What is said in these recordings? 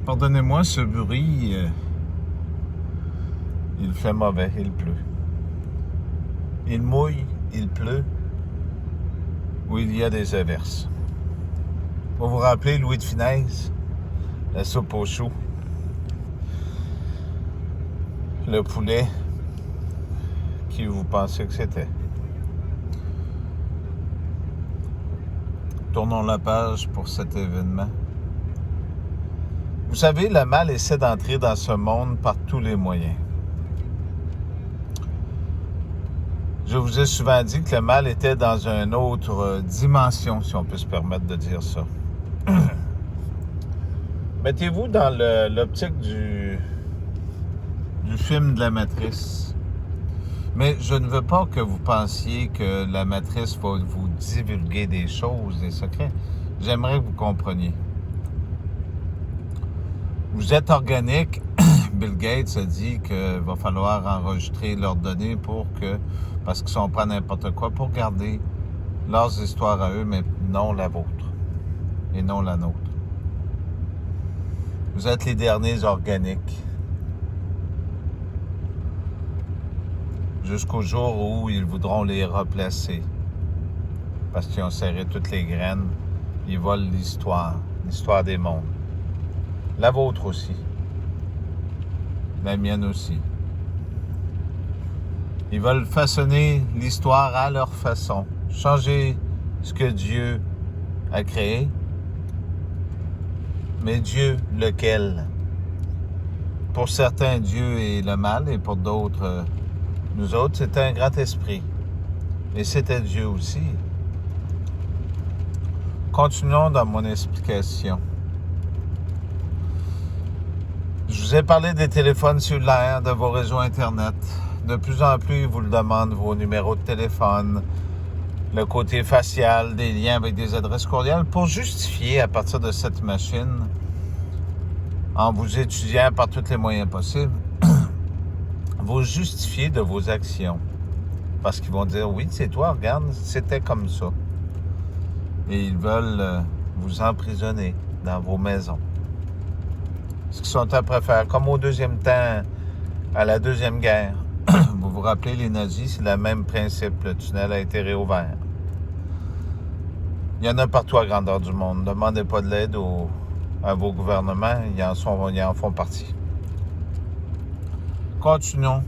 Pardonnez-moi ce bruit, il fait mauvais, il pleut. Il mouille, il pleut, ou il y a des averses. Vous vous rappelez Louis de Funès, la soupe aux choux, le poulet, qui vous pensez que c'était? Tournons la page pour cet événement. Vous savez, le mal essaie d'entrer dans ce monde par tous les moyens. Je vous ai souvent dit que le mal était dans une autre dimension, si on peut se permettre de dire ça. Mettez-vous dans l'optique du film de la Matrice. Mais je ne veux pas que vous pensiez que la Matrice va vous divulguer des choses, des secrets. J'aimerais que vous compreniez. Vous êtes organique. Bill Gates a dit qu'il va falloir enregistrer leurs données parce qu'ils sont pas n'importe quoi, pour garder leurs histoires à eux, mais non la vôtre et non la nôtre. Vous êtes les derniers organiques. Jusqu'au jour où ils voudront les replacer. Parce qu'ils ont serré toutes les graines. Ils volent l'histoire des mondes. La vôtre aussi. La mienne aussi. Ils veulent façonner l'histoire à leur façon. Changer ce que Dieu a créé. Mais Dieu, lequel? Pour certains, Dieu est le mal, et pour d'autres, nous autres, c'était un grand esprit. Et c'était Dieu aussi. Continuons dans mon explication. Je vous ai parlé des téléphones cellulaires, de vos réseaux Internet. De plus en plus, ils vous le demandent, vos numéros de téléphone, le côté facial, des liens avec des adresses courriels, pour justifier à partir de cette machine, en vous étudiant par tous les moyens possibles, vous justifier de vos actions. Parce qu'ils vont dire, oui, c'est toi, regarde, c'était comme ça. Et ils veulent vous emprisonner dans vos maisons. Ce qu'ils sont prêts à faire, comme au deuxième temps, à la Deuxième Guerre. Vous vous rappelez, les nazis, c'est le même principe. Le tunnel a été réouvert. Il y en a partout à grandeur du monde. Ne demandez pas de l'aide à vos gouvernements. Ils en font partie. Continuons.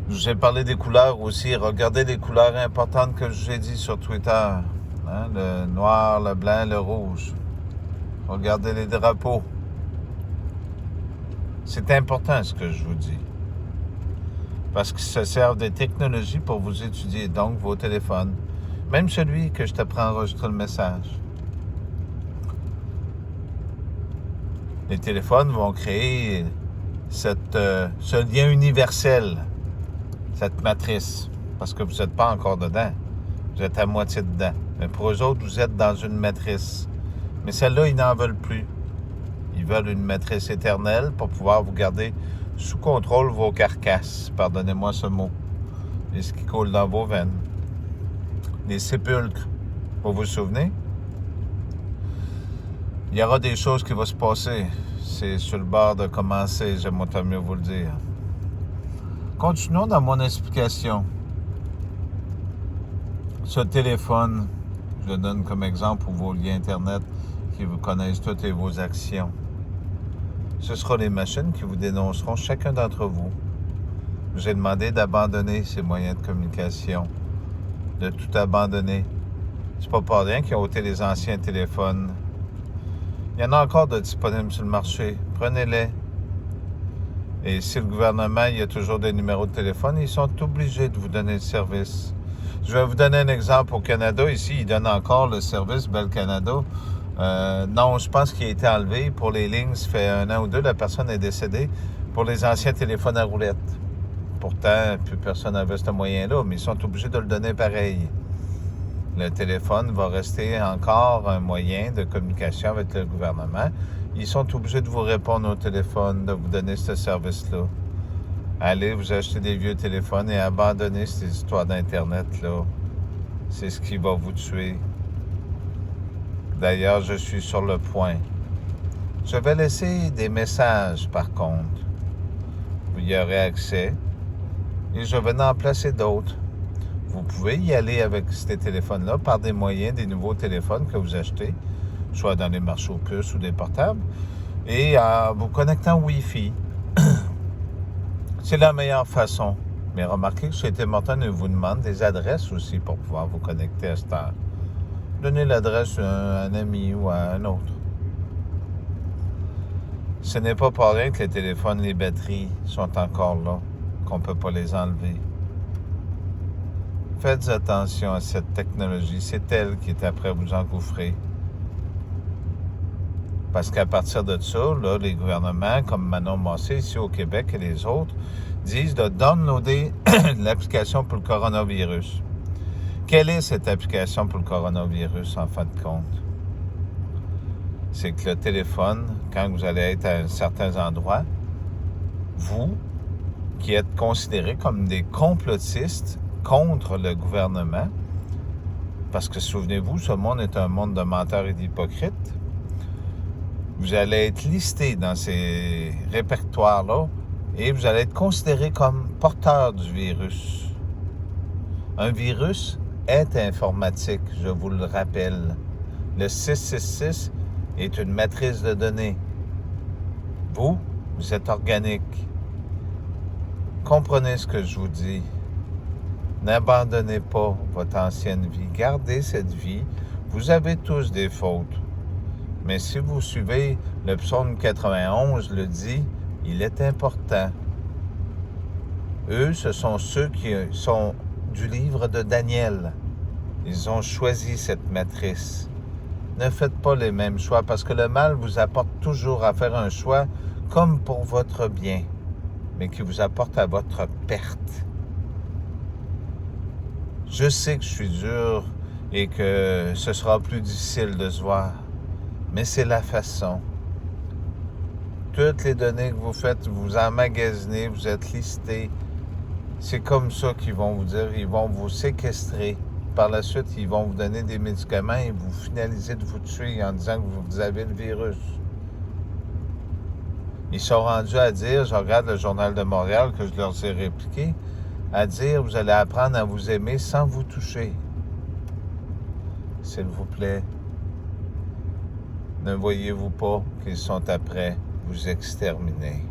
Je vous ai parlé des couleurs aussi. Regardez les couleurs importantes que je vous ai dit sur Twitter. Hein? Le noir, le blanc, le rouge. Regardez les drapeaux. C'est important ce que je vous dis. Parce qu'ils se servent des technologies pour vous étudier, donc vos téléphones. Même celui que je te prends enregistrer le message. Les téléphones vont créer ce lien universel, cette matrice, parce que vous n'êtes pas encore dedans. Vous êtes à moitié dedans. Mais pour eux autres, vous êtes dans une matrice. Mais celle-là, ils n'en veulent plus. Ils veulent une matrice éternelle pour pouvoir vous garder sous contrôle vos carcasses. Pardonnez-moi ce mot. Et ce qui coule dans vos veines. Les sépulcres. Vous vous souvenez? Il y aura des choses qui vont se passer. C'est sur le bord de commencer, j'aimerais tant mieux vous le dire. Continuons dans mon explication. Ce téléphone, je le donne comme exemple pour vos liens Internet qui vous connaissent toutes et vos actions. Ce seront les machines qui vous dénonceront chacun d'entre vous. J'ai demandé d'abandonner ces moyens de communication, de tout abandonner. C'est pas pour rien qu'ils ont ôté les anciens téléphones. Il y en a encore de disponibles sur le marché. Prenez-les. Et si le gouvernement, il y a toujours des numéros de téléphone, ils sont obligés de vous donner le service. Je vais vous donner un exemple au Canada. Ici, ils donnent encore le service Bell Canada. Non, je pense qu'il a été enlevé pour les lignes. Ça fait 1 an ou 2, la personne est décédée pour les anciens téléphones à roulettes. Pourtant, plus personne n'avait ce moyen-là, mais ils sont obligés de le donner pareil. Le téléphone va rester encore un moyen de communication avec le gouvernement. Ils sont obligés de vous répondre au téléphone, de vous donner ce service-là. Allez vous acheter des vieux téléphones et abandonner ces histoires d'Internet-là. C'est ce qui va vous tuer. D'ailleurs, je suis sur le point. Je vais laisser des messages, par contre. Vous y aurez accès. Et je vais en placer d'autres. Vous pouvez y aller avec ces téléphones-là par des moyens, des nouveaux téléphones que vous achetez, soit dans les marchés aux puces ou des portables, et en vous connectant au Wi-Fi. C'est la meilleure façon. Mais remarquez que chez Tim Hortons, ils vous demandent des adresses aussi pour pouvoir vous connecter à cette heure. Donnez l'adresse à un ami ou à un autre. Ce n'est pas pour rien que les téléphones, les batteries sont encore là, qu'on ne peut pas les enlever. Faites attention à cette technologie. C'est elle qui est après vous engouffrer. Parce qu'à partir de ça, là, les gouvernements, comme Manon Massé ici au Québec et les autres, disent de downloader l'application pour le coronavirus. Quelle est cette application pour le coronavirus, en fin de compte? C'est que le téléphone, quand vous allez être à certains endroits, vous, qui êtes considérés comme des complotistes contre le gouvernement, parce que souvenez-vous, ce monde est un monde de menteurs et d'hypocrites, vous allez être listé dans ces répertoires-là et vous allez être considéré comme porteur du virus. Un virus est informatique, je vous le rappelle. Le 666 est une matrice de données. Vous êtes organique. Comprenez ce que je vous dis. N'abandonnez pas votre ancienne vie. Gardez cette vie. Vous avez tous des fautes. Mais si vous suivez le psaume 91 le dit, il est important. Eux, ce sont ceux qui sont du livre de Daniel. Ils ont choisi cette matrice. Ne faites pas les mêmes choix parce que le mal vous apporte toujours à faire un choix comme pour votre bien, mais qui vous apporte à votre perte. Je sais que je suis dur et que ce sera plus difficile de se voir, mais c'est la façon. Toutes les données que vous faites, vous emmagasinez, vous êtes listé. C'est comme ça qu'ils vont vous dire, ils vont vous séquestrer. Par la suite, ils vont vous donner des médicaments et vous finaliser de vous tuer en disant que vous avez le virus. Ils sont rendus à dire, je regarde le Journal de Montréal que je leur ai répliqué, à dire, vous allez apprendre à vous aimer sans vous toucher. S'il vous plaît, ne voyez-vous pas qu'ils sont après vous exterminer?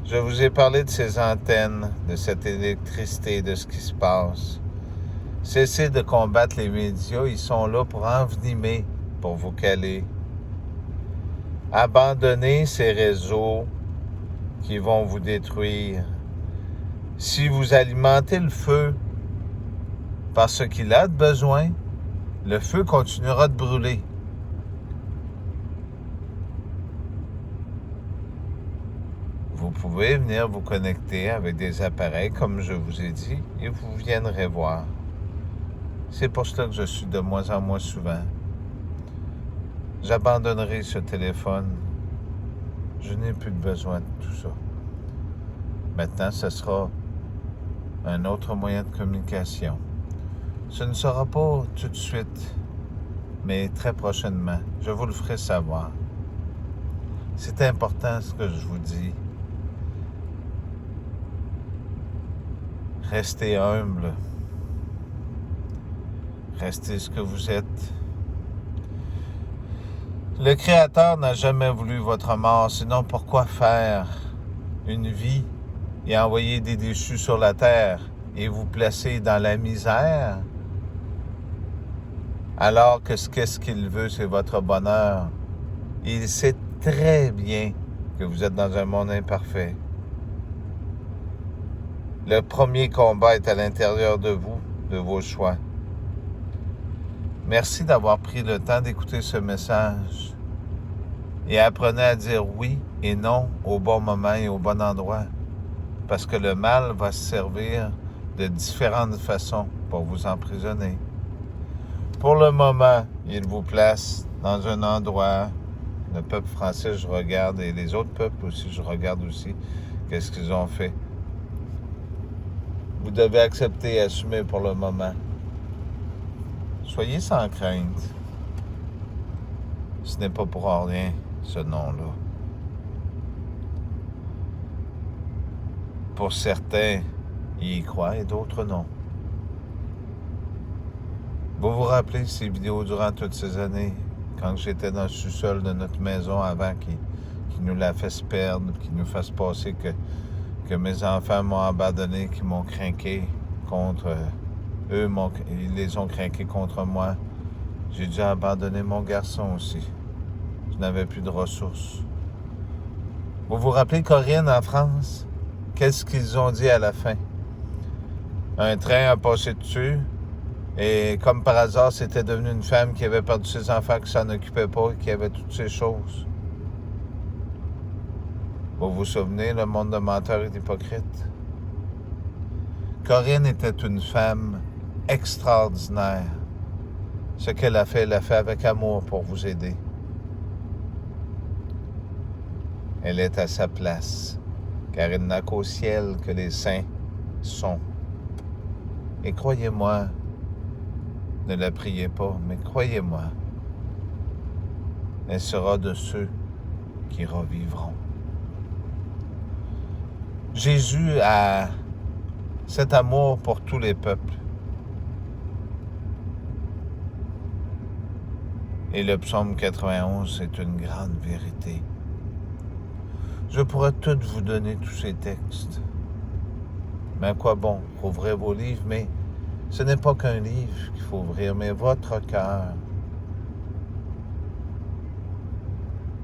Je vous ai parlé de ces antennes, de cette électricité, de ce qui se passe. Cessez de combattre les médias, ils sont là pour envenimer, pour vous caler. Abandonnez ces réseaux qui vont vous détruire. Si vous alimentez le feu par ce qu'il a de besoin, le feu continuera de brûler. Vous pouvez venir vous connecter avec des appareils, comme je vous ai dit, et vous viendrez voir. C'est pour cela que je suis de moins en moins souvent. J'abandonnerai ce téléphone. Je n'ai plus besoin de tout ça. Maintenant, ce sera un autre moyen de communication. Ce ne sera pas tout de suite, mais très prochainement. Je vous le ferai savoir. C'est important ce que je vous dis. Restez humble. Restez ce que vous êtes. Le Créateur n'a jamais voulu votre mort, sinon pourquoi faire une vie et envoyer des déchus sur la terre et vous placer dans la misère? Alors que qu'est-ce qu'il veut, c'est votre bonheur. Il sait très bien que vous êtes dans un monde imparfait. Le premier combat est à l'intérieur de vous, de vos choix. Merci d'avoir pris le temps d'écouter ce message et apprenez à dire oui et non au bon moment et au bon endroit, parce que le mal va se servir de différentes façons pour vous emprisonner. Pour le moment, il vous place dans un endroit, le peuple français, je regarde, et les autres peuples aussi, je regarde aussi, qu'est-ce qu'ils ont fait. Vous devez accepter et assumer pour le moment. Soyez sans crainte. Ce n'est pas pour rien, ce nom-là. Pour certains, ils y croient et d'autres non. Vous vous rappelez ces vidéos durant toutes ces années, quand j'étais dans le sous-sol de notre maison avant qui nous la fasse perdre, qui nous fasse passer que mes enfants m'ont abandonné, qui m'ont craqué contre eux, ils les ont craqués contre moi. J'ai dû abandonner mon garçon aussi. Je n'avais plus de ressources. Vous vous rappelez Corinne en France? Qu'est-ce qu'ils ont dit à la fin? Un train a passé dessus et comme par hasard, c'était devenu une femme qui avait perdu ses enfants, qui s'en occupait pas, qui avait toutes ces choses. Vous vous souvenez, le monde de menteurs et d'hypocrites? Corinne était une femme extraordinaire. Ce qu'elle a fait, elle l'a fait avec amour pour vous aider. Elle est à sa place, car il n'a qu'au ciel que les saints sont. Et croyez-moi, ne la priez pas, mais croyez-moi, elle sera de ceux qui revivront. Jésus a cet amour pour tous les peuples. Et le psaume 91, c'est une grande vérité. Je pourrais tout vous donner tous ces textes. Mais à quoi bon? Ouvrez vos livres, mais ce n'est pas qu'un livre qu'il faut ouvrir, mais votre cœur.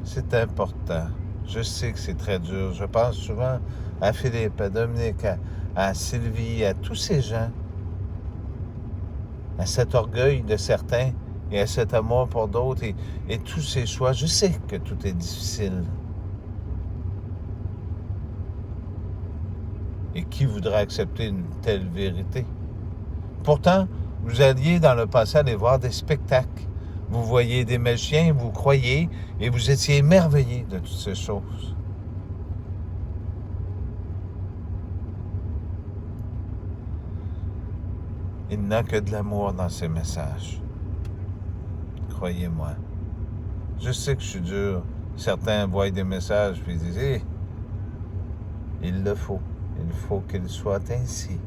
C'est important. Je sais que c'est très dur. Je pense souvent à Philippe, à Dominique, à Sylvie, à tous ces gens, à cet orgueil de certains et à cet amour pour d'autres et tous ces choix. Je sais que tout est difficile. Et qui voudrait accepter une telle vérité? Pourtant, vous alliez dans le passé aller voir des spectacles. Vous voyez des magiciens, vous croyez, et vous étiez émerveillés de toutes ces choses. Il n'y a que de l'amour dans ces messages. Croyez-moi. Je sais que je suis dur. Certains voient des messages et disent hey, il le faut. Il faut qu'il soit ainsi.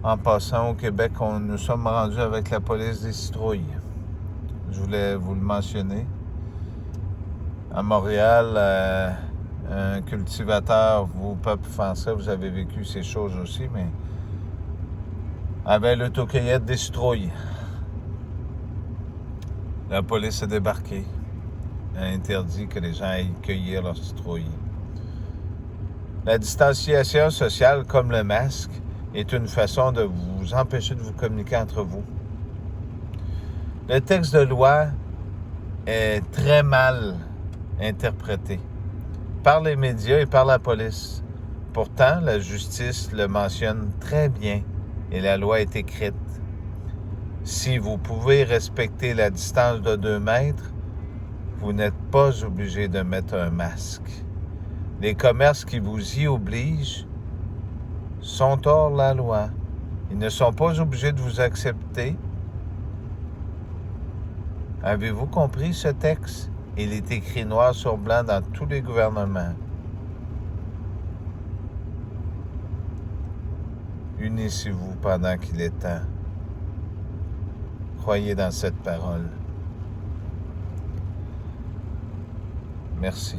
En passant au Québec, nous sommes rendus avec la police des citrouilles. Je voulais vous le mentionner. À Montréal, un cultivateur, vous, peuple français, vous avez vécu ces choses aussi, mais avait l'autocueillette des citrouilles. La police a débarqué, a interdit que les gens aillent cueillir leurs citrouilles. La distanciation sociale, comme le masque, est une façon de vous empêcher de vous communiquer entre vous. Le texte de loi est très mal interprété par les médias et par la police. Pourtant, la justice le mentionne très bien et la loi est écrite. Si vous pouvez respecter la distance de 2 mètres, vous n'êtes pas obligé de mettre un masque. Les commerces qui vous y obligent sont hors la loi. Ils ne sont pas obligés de vous accepter. Avez-vous compris ce texte? Il est écrit noir sur blanc dans tous les gouvernements. Unissez-vous pendant qu'il est temps. Croyez dans cette parole. Merci.